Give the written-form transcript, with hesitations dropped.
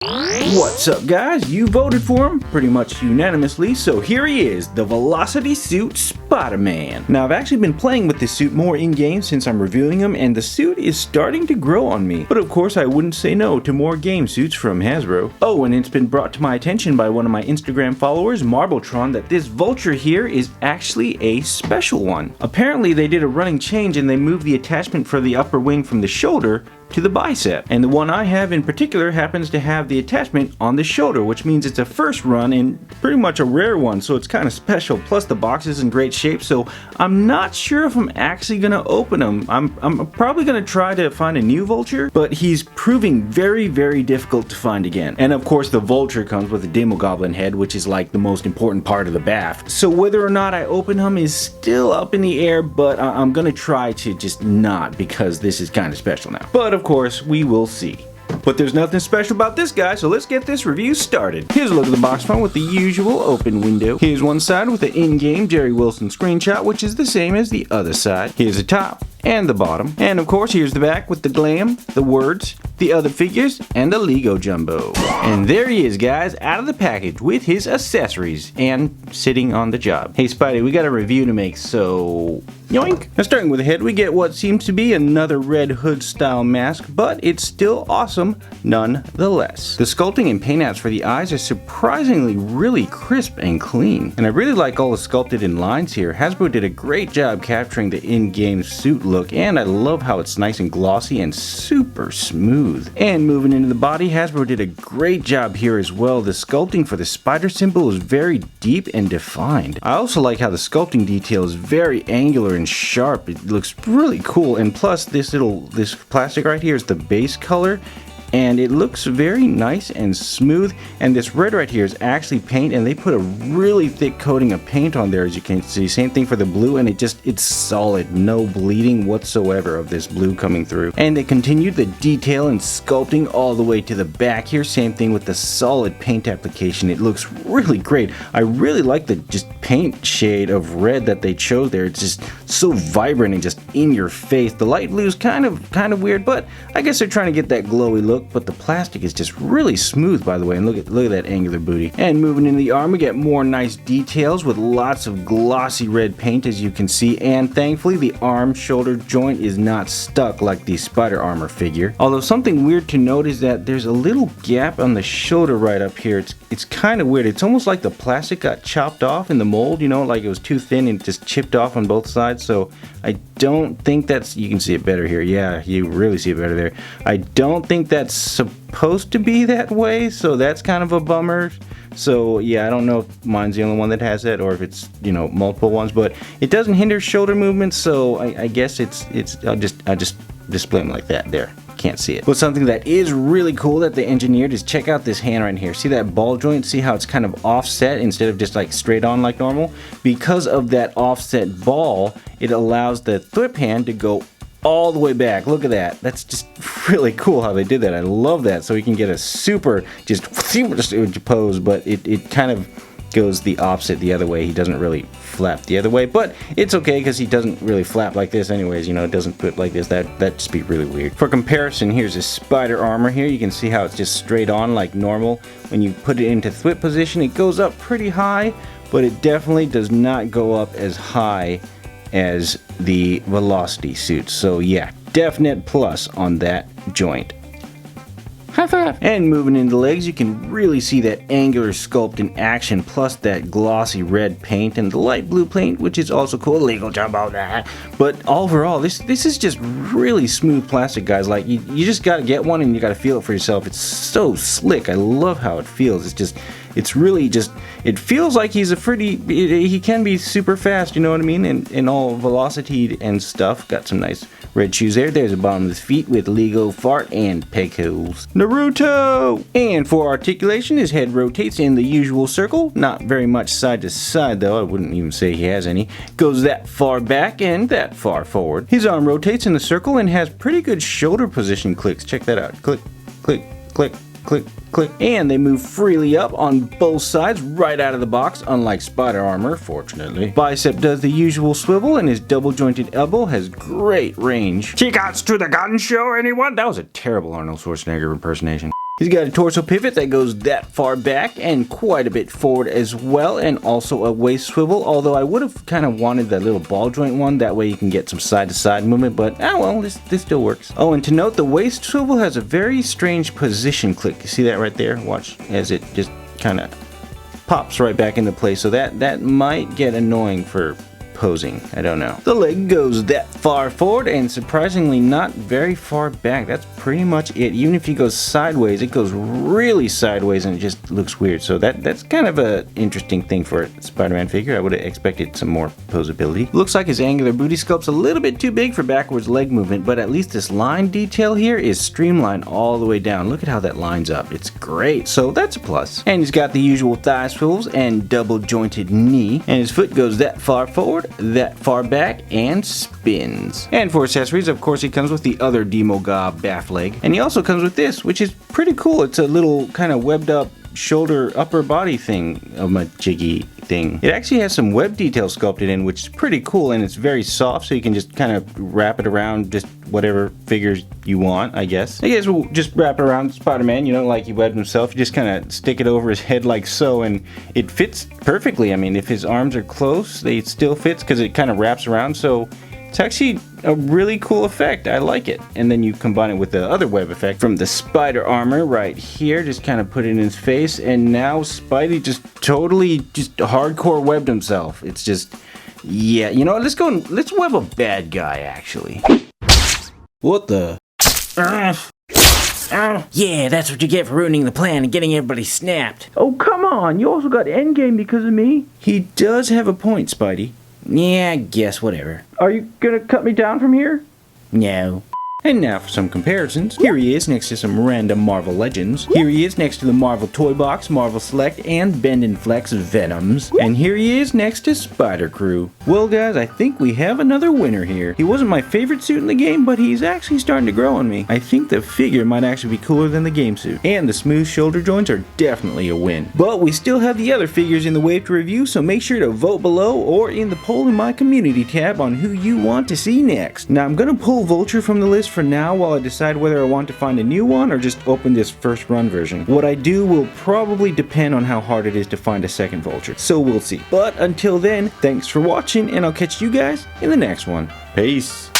What's up, guys? You voted for him pretty much unanimously, so here he is, the Velocity Suit Spider-Man. Now, I've actually been playing with this suit more in-game since I'm reviewing him, and the suit is starting to grow on me. But of course, I wouldn't say no to more game suits from Hasbro. Oh, and it's been brought to my attention by one of my Instagram followers, Marbletron, that this Vulture here is actually a special one. Apparently, they did a running change and they moved the attachment for the upper wing from the shoulder to the bicep, and the one I have in particular happens to have the attachment on the shoulder, which means it's a first run and pretty much a rare one, so it's kind of special. Plus the box is in great shape, so I'm not sure if I'm actually gonna open them. I'm probably gonna try to find a new Vulture, but he's proving very difficult to find again. And of course the Vulture comes with a Demogoblin head, which is like the most important part of the BAF. So whether or not I open him is still up in the air, but I'm gonna try to just not, because this is kind of special now. But of course, we will see. But there's nothing special about this guy, so let's get this review started. Here's a look at the box front with the usual open window. Here's one side with the in-game Jerry Wilson screenshot, which is the same as the other side. Here's the top and the bottom. And of course, here's the back with the glam, the words, the other figures, and the Lego Jumbo. And there he is, guys, out of the package with his accessories and sitting on the job. Hey, Spidey, we got a review to make, so yoink. Now, starting with the head, we get what seems to be another Red Hood style mask, but it's still awesome nonetheless. The sculpting and paint apps for the eyes are surprisingly really crisp and clean. And I really like all the sculpted in lines here. Hasbro did a great job capturing the in-game suit look, and I love how it's nice and glossy and super smooth. And moving into the body, Hasbro did a great job here as well. The sculpting for the spider symbol is very deep and defined. I also like how the sculpting detail is very angular and sharp. It looks really cool, and plus this plastic right here is the base color, and it looks very nice and smooth. And this red right here is actually paint, and they put a really thick coating of paint on there, as you can see. Same thing for the blue, and it's solid, no bleeding whatsoever of this blue coming through. And they continued the detail and sculpting all the way to the back here. Same thing with the solid paint application. It looks really great. I really like the just paint shade of red that they chose there. It's just so vibrant and just in your face. The light blue is kind of weird, but I guess they're trying to get that glowy look. But the plastic is just really smooth, by the way, and look at that angular booty. And moving into the arm, we get more nice details with lots of glossy red paint, as you can see, and thankfully the arm shoulder joint is not stuck like the Spider Armor figure. Although something weird to note is that there's a little gap on the shoulder right up here. It's kind of weird. It's almost like the plastic got chopped off in the mold, you know, like it was too thin and just chipped off on both sides. So I don't think that's, you can see it better here. Yeah, you really see it better there. I don't think that's supposed to be that way, so that's kind of a bummer. So yeah, I don't know if mine's the only one that has that or if it's, you know, multiple ones, but it doesn't hinder shoulder movement, so I guess I'll just display them like that there. Can't see it. But something that is really cool that they engineered is, check out this hand right here. See that ball joint? See how it's kind of offset instead of just like straight on like normal? Because of that offset ball, it allows the thwip hand to go all the way back. Look at that. That's just really cool how they did that. I love that. So you can get a super just pose, but it kind of goes the opposite the other way. He doesn't really flap the other way, but it's okay because he doesn't really flap like this anyways, you know. It doesn't put like this. That'd just be really weird. For comparison, here's a Spider Armor here. You can see how it's just straight on like normal. When you put it into thwip position, it goes up pretty high, but it definitely does not go up as high as the Velocity suit. So yeah, definite plus on that joint. High five! And moving into the legs, you can really see that angular sculpt in action, plus that glossy red paint and the light blue paint, which is also cool. Lego Jumbo that. But overall, this is just really smooth plastic, guys. Like you just gotta get one and you gotta feel it for yourself. It's so slick. I love how it feels. It's really just, it feels like he can be super fast, you know what I mean? And all velocity and stuff. Got some nice red shoes there. There's the bottom of his feet with Lego fart and peg holes. Naruto! And for articulation, his head rotates in the usual circle. Not very much side to side though. I wouldn't even say he has any. Goes that far back and that far forward. His arm rotates in the circle and has pretty good shoulder position clicks. Check that out. Click, click, click, click, click. And they move freely up on both sides right out of the box, unlike Spider Armor, fortunately. Bicep does the usual swivel, and his double jointed elbow has great range. Tickets to the gun show, anyone? That was a terrible Arnold Schwarzenegger impersonation. He's got a torso pivot that goes that far back and quite a bit forward as well, and also a waist swivel, although I would have kind of wanted that little ball joint one, that way you can get some side to side movement, but well, this still works. Oh, and to note, the waist swivel has a very strange position click. You see that right there? Watch as it just kind of pops right back into place, so that might get annoying for posing. I don't know. The leg goes that far forward and surprisingly not very far back. That's pretty much it. Even if he goes sideways, it goes really sideways and it just looks weird. So that's kind of a interesting thing for a Spider-Man figure. I would have expected some more posability. Looks like his angular booty sculpt's a little bit too big for backwards leg movement, but at least this line detail here is streamlined all the way down. Look at how that lines up. It's great. So that's a plus. And he's got the usual thigh swivels and double jointed knee, and his foot goes that far forward, that far back, and spins. And for accessories, of course, he comes with the other Demogoblin BAF leg, and he also comes with this, which is pretty cool. It's a little kind of webbed up shoulder upper body thing, a jiggy thing. It actually has some web detail sculpted in, which is pretty cool, and it's very soft, so you can just kind of wrap it around just whatever figures you want, I guess. I guess we'll just wrap it around Spider-Man, you know, like he webbed himself. You just kind of stick it over his head like so, and it fits perfectly. I mean, if his arms are close, it still fits because it kind of wraps around, so it's actually a really cool effect. I like it. And then you combine it with the other web effect from the spider armor right here. Just kind of put it in his face. And now Spidey just totally just hardcore webbed himself. It's just, yeah. You know what? Let's web a bad guy, actually. What the? Yeah, that's what you get for ruining the plan and getting everybody snapped. Oh, come on. You also got Endgame because of me. He does have a point, Spidey. Yeah, I guess, whatever. Are you gonna cut me down from here? No. And now for some comparisons. Here he is next to some random Marvel Legends. Here he is next to the Marvel Toy Box, Marvel Select, and Bend and Flex Venoms. And here he is next to Spider Crew. Well guys, I think we have another winner here. He wasn't my favorite suit in the game, but he's actually starting to grow on me. I think the figure might actually be cooler than the game suit. And the smooth shoulder joints are definitely a win. But we still have the other figures in the wave to review, so make sure to vote below or in the poll in my community tab on who you want to see next. Now I'm gonna pull Vulture from the list for now while I decide whether I want to find a new one or just open this first run version. What I do will probably depend on how hard it is to find a second Vulture, so we'll see. But until then, thanks for watching, and I'll catch you guys in the next one. Peace!